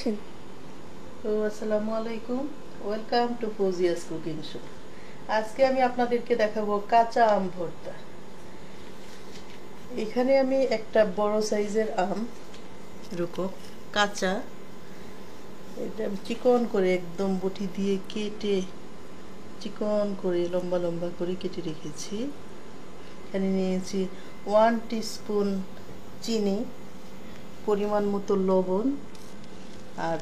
আসেন। তো আসসালামু আলাইকুম, welcome to Fauzia's cooking show. আজকে আমি আপনাদেরকে দেখাবো কাঁচা আম ভর্তা। এখানে আমি একটা বড় সাইজের আম এরকম কাঁচা, এটা চিকন করে একদম বটি দিয়ে কেটে চিকন করে লম্বা লম্বা করে কেটে রেখেছি। এখানে নিয়েছি 1 টিস্পুন চিনি, পরিমাণ মতো লবণ আর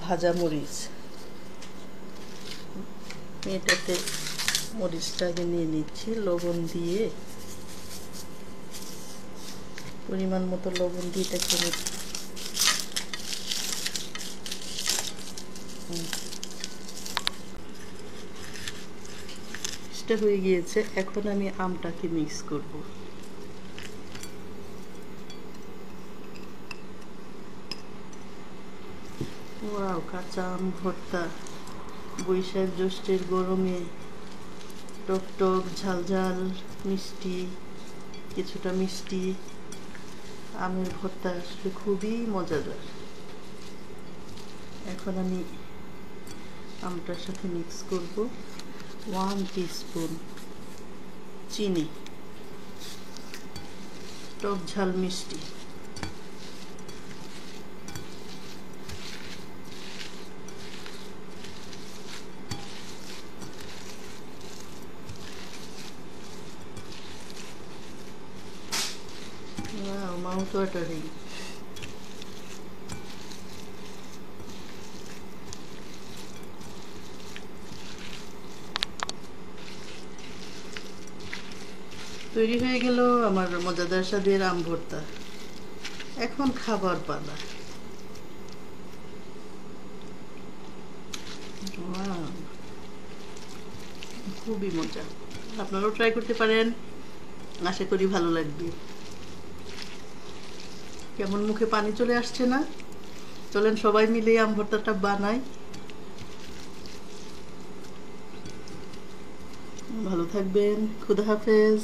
ভাজা মরিচ। এটাতে মরিচটাকে নিয়ে নিচ্ছি, লবণ দিয়ে পরিমাণ মতো লবণ দিয়ে এটাকে এটা হয়ে গিয়েছে। এখন আমি আমটাকে মিক্স করব। ওয়াও, কাঁচা আম ভর্তা বৈশাখ জ্যৈষ্ঠের গরমে টক টক ঝাল ঝাল মিষ্টি, কিছুটা মিষ্টি আমের ভর্তা আসলে খুবই মজাদার। এখন আমি আমটার সাথে মিক্স করব 1 টিস্পুন চিনি, টক ঝাল মিষ্টি। Wow, mouth watering. তৈরি হয়ে গেল আমার মজাদার স্বাদের আম ভর্তা। এখন খাবার পালা। খুবই মজা, আপনারাও ট্রাই করতে পারেন, আশা করি ভালো লাগবে। কেমন মুখে পানি চলে আসছে না? চলেন সবাই মিলে আম ভর্তাটা বানাই। ভালো থাকবেন, খুদা হাফেজ।